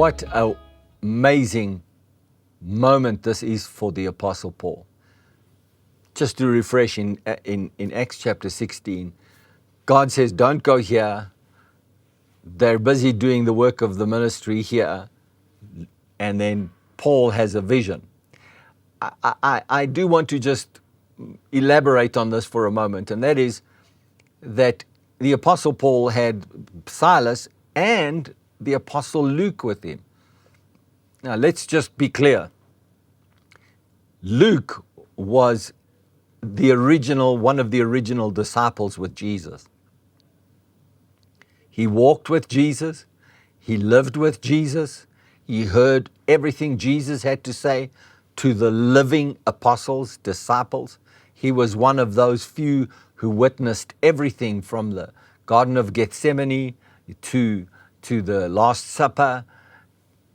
What an amazing moment this is for the Apostle Paul. Just to refresh, in Acts chapter 16, God says, don't go here. They're busy doing the work of the ministry here. And then Paul has a vision. I do want to just elaborate on this for a moment, and that is that the Apostle Paul had Silas and the Apostle Luke with him. Now, let's just be clear. Luke was one of the original disciples with Jesus. He walked with Jesus. He lived with Jesus. He heard everything Jesus had to say to the living apostles, disciples. He was one of those few who witnessed everything from the Garden of Gethsemane to the Last Supper,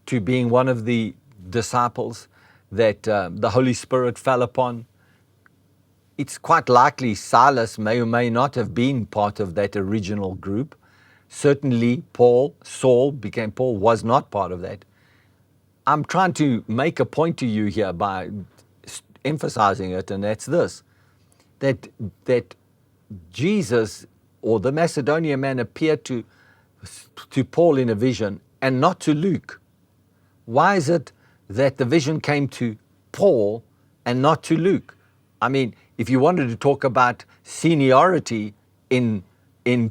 to being one of the disciples that the Holy Spirit fell upon. It's quite likely Silas may or may not have been part of that original group. Certainly Saul became Paul, was not part of that. I'm trying to make a point to you here by emphasizing it, and that's this, that Jesus or the Macedonian man appeared to Paul in a vision and not to Luke. Why is it that the vision came to Paul and not to Luke? I mean, if you wanted to talk about seniority in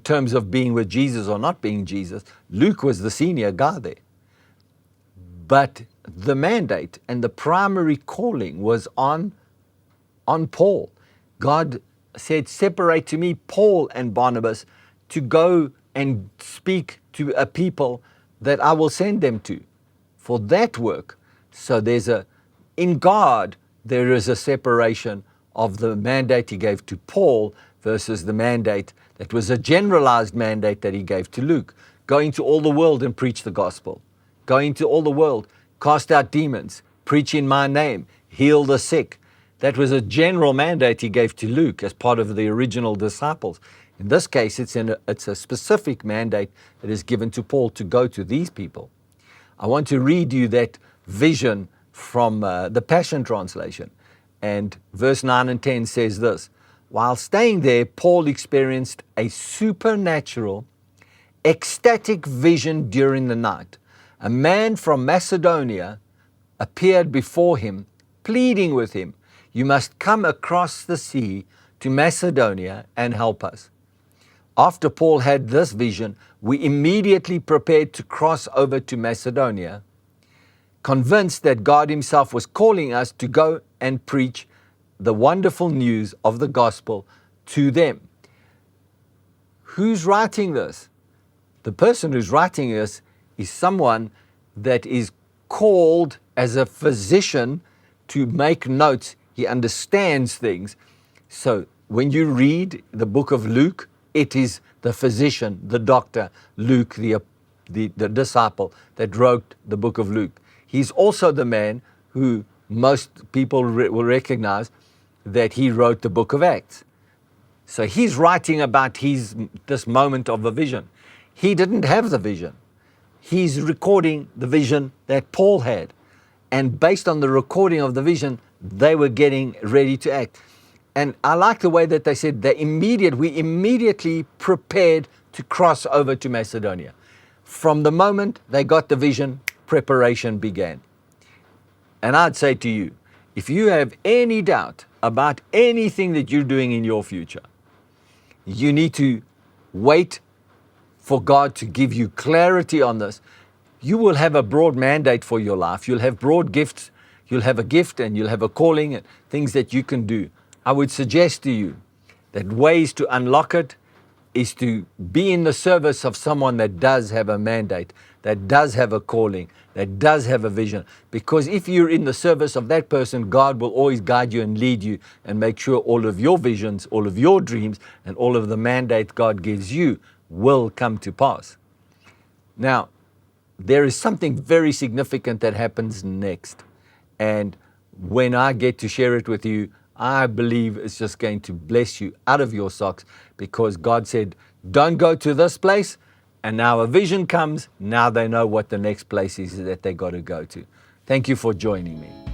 terms of being with Jesus or not being Jesus, Luke was the senior guy there. But the mandate and the primary calling was on Paul. God said, separate to me Paul and Barnabas to go and speak to a people that I will send them to for that work. So in God, there is a separation of the mandate he gave to Paul versus the mandate that was a generalized mandate that he gave to Luke. Go into all the world and preach the gospel. Go into all the world, cast out demons, preach in my name, heal the sick. That was a general mandate he gave to Luke as part of the original disciples. In this case, it's a specific mandate that is given to Paul to go to these people. I want to read you that vision from the Passion Translation. And verse 9 and 10 says this: while staying there, Paul experienced a supernatural, ecstatic vision during the night. A man from Macedonia appeared before him, pleading with him, you must come across the sea to Macedonia and help us. After Paul had this vision, we immediately prepared to cross over to Macedonia, convinced that God himself was calling us to go and preach the wonderful news of the gospel to them. Who's writing this? The person who's writing this is someone that is called as a physician to make notes. He understands things. So when you read the book of Luke, it is the physician, the doctor, Luke, the disciple that wrote the book of Luke. He's also the man who most people will recognize that he wrote the book of Acts. So he's writing about this moment of a vision. He didn't have the vision. He's recording the vision that Paul had. And based on the recording of the vision, they were getting ready to act. And I like the way that they said we immediately prepared to cross over to Macedonia. From the moment they got the vision, preparation began. And I'd say to you, if you have any doubt about anything that you're doing in your future, you need to wait for God to give you clarity on this. You will have a broad mandate for your life. You'll have broad gifts. You'll have a gift and you'll have a calling and things that you can do. I would suggest to you that ways to unlock it is to be in the service of someone that does have a mandate, that does have a calling, that does have a vision. Because if you're in the service of that person, God will always guide you and lead you and make sure all of your visions, all of your dreams, and all of the mandate God gives you will come to pass. Now, there is something very significant that happens next. And when I get to share it with you, I believe it's just going to bless you out of your socks, because God said, don't go to this place And now a vision comes, now they know what the next place is that they got to go to. Thank you for joining me.